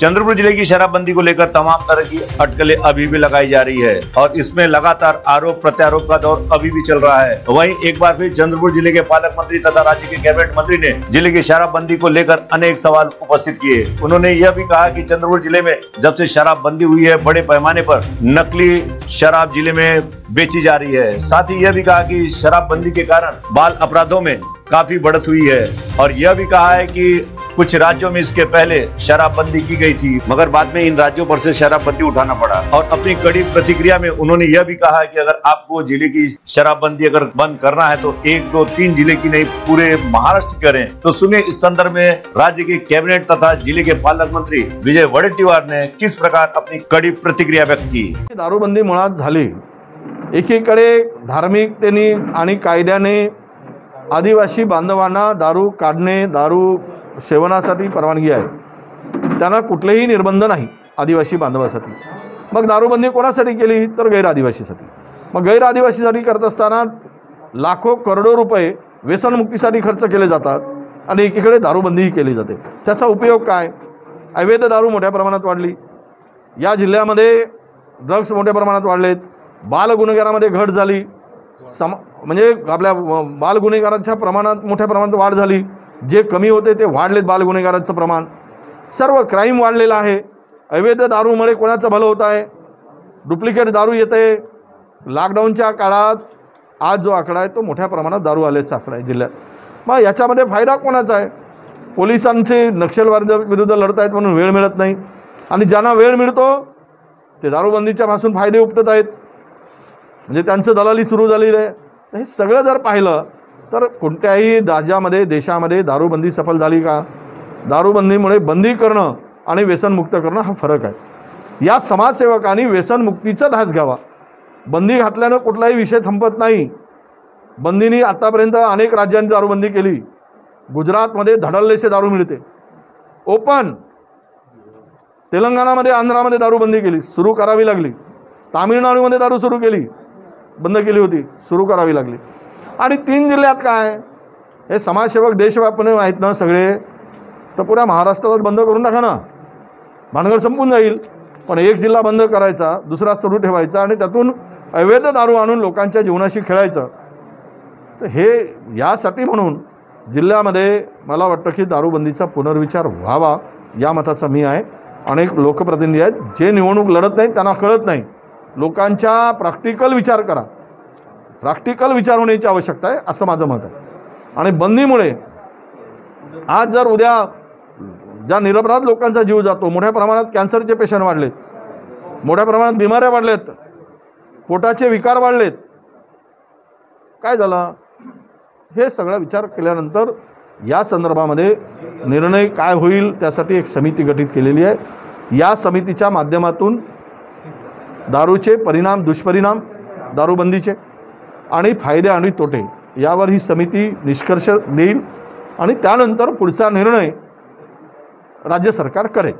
चंद्रपुर जिले की शराबबंदी को लेकर तमाम तरह की अटकलें अभी भी लगाई जा रही है और इसमें लगातार आरोप प्रत्यारोप का दौर अभी भी चल रहा है। वहीं एक बार फिर चंद्रपुर जिले के पालक मंत्री तथा राज्य के कैबिनेट मंत्री ने जिले की शराबबंदी को लेकर अनेक सवाल उपस्थित किए। उन्होंने यह भी कहा कि चंद्रपुर जिले में जब से शराबबंदी हुई है बड़े पैमाने पर नकली शराब जिले में बेची जा रही है। साथ ही यह भी कहा कि शराबबंदी के कारण बाल अपराधों में काफी बढ़त हुई है और यह भी कहा है कि कुछ राज्यों में इसके पहले शराबबंदी की गई थी मगर बाद में इन राज्यों पर से शराबबंदी उठाना पड़ा। और अपनी कड़ी प्रतिक्रिया में उन्होंने यह भी कहा है कि अगर आपको जिले की शराबबंदी अगर बंद करना है तो 1, 2, 3 जिले की नहीं पूरे महाराष्ट्र करें। तो सुनिए इस संदर्भ में राज्य के कैबिनेट तथा जिले के पालक मंत्री विजय वडेट्टीवार ने किस प्रकार अपनी कड़ी प्रतिक्रिया व्यक्त की। दारूबंदी मुळात झाली, एकीकडे धार्मिकतेने आणि कायद्याने आदिवासी बांधवांना दारू काढणे, दारू सेवनासाठी परवानगी आहे, त्यांना कुठलेही निर्बंध नाही आदिवासी बांधवासाठी। मग दारूबंदी कोणासाठी केली तर गैरआदिवासीसाठी। मग गैरआदिवासीसाठी करत असताना लाखो करोडो रुपये व्यसनमुक्तीसाठी खर्च केले जातात आणि एकीकडे दारूबंदीही केली जाते। त्याचा उपयोग काय? अवैध दारू मोठ्या प्रमाणात वाढली, या जिल्ह्यामध्ये ड्रग्स मोठ्या प्रमाणात वाढलेत, बाल गुन्हेगारामध्ये घट झाली, म्हणजे आपल्या बाल गुन्हेगारांच्या प्रमाणात मोठ्या प्रमाणात वाढ झाली, जे कमी होते ते वाढलेत बाल गुन्हेगारांचं प्रमाण, सर्व क्राईम वाढलेला आहे। अवैध दारूमुळे कोणाचं भलं होत आहे? डुप्लिकेट दारू येते। लॉकडाऊनच्या काळात आज जो आकडा आहे तो मोठ्या प्रमाणात दारू आल्याचा आकडा आहे जिल्ह्यात। मग याच्यामध्ये फायदा कोणाचा आहे? पोलिसांचे नक्षलवादी विरुद्ध लढत आहेत म्हणून वेळ मिळत नाही आणि ज्यांना वेळ मिळतो ते दारूबंदीच्या पासून फायदे उपटत आहेत, म्हणजे त्यांचं दलाली सुरू झालेली आहे। हे सगळं जर पाहिलं तर कोणत्याही राज्यामध्ये देशामध्ये दारूबंदी सफल झाली का? दारूबंदीमुळे बंदी करणं आणि व्यसनमुक्त करणं हा फरक आहे। या समाजसेवकांनी व्यसनमुक्तीचा ध्यास घ्यावा। बंदी घातल्यानं कुठलाही विषय थांबत नाही। बंदीने आतापर्यंत अनेक राज्यांनी दारूबंदी केली। गुजरातमध्ये धडल्लेसे दारू मिळते ओपन, तेलंगणामध्ये आंध्रामध्ये दारूबंदी केली, सुरू करावी लागली। तामिळनाडूमध्ये दारू सुरू केली, बंद केली होती, सुरू करावी लागली। आणि 3 जिल्ह्यात काय हे समाजसेवक देशव्यापी आहेत ना सगळे, तर पुऱ्या महाराष्ट्राला बंद करून टाका ना, भानगड संपून जाईल। पण एक जिल्हा बंद करायचा, दुसरा सुरू ठेवायचा आणि त्यातून अवैध दारू आणून लोकांच्या जीवनाशी खेळायचं। तर हे यासाठी म्हणून जिल्ह्यामध्ये मला वाटतं की दारूबंदीचा पुनर्विचार व्हावा या मताचा मी आहे। अनेक लोकप्रतिनिधी आहेत जे निवडणूक लढत नाहीत, त्यांना कळत नाही। लोकांच्या प्रॅक्टिकल विचार करा, प्रॅक्टिकल विचार होण्याची आवश्यकता आहे असं माझं मत आहे। आणि बंदीमुळे आज जर उद्या ज्या निरपराध लोकांचा जीव जातो, मोठ्या प्रमाणात कॅन्सरचे पेशंट वाढलेत, मोठ्या प्रमाणात बिमाऱ्या वाढलेत, पोटाचे विकार वाढलेत, काय झालं? हे सगळा विचार केल्यानंतर या संदर्भामध्ये निर्णय काय होईल त्यासाठी एक समिती गठीत केलेली आहे। या समितीच्या माध्यमातून दारूचे परिणाम, दुष्परिणाम दारूबंदीचे आणि फायदे आणि तोटे यावर ही समिती निष्कर्ष देईल आणि त्यानंतर पुढचा निर्णय राज्य सरकार करेल।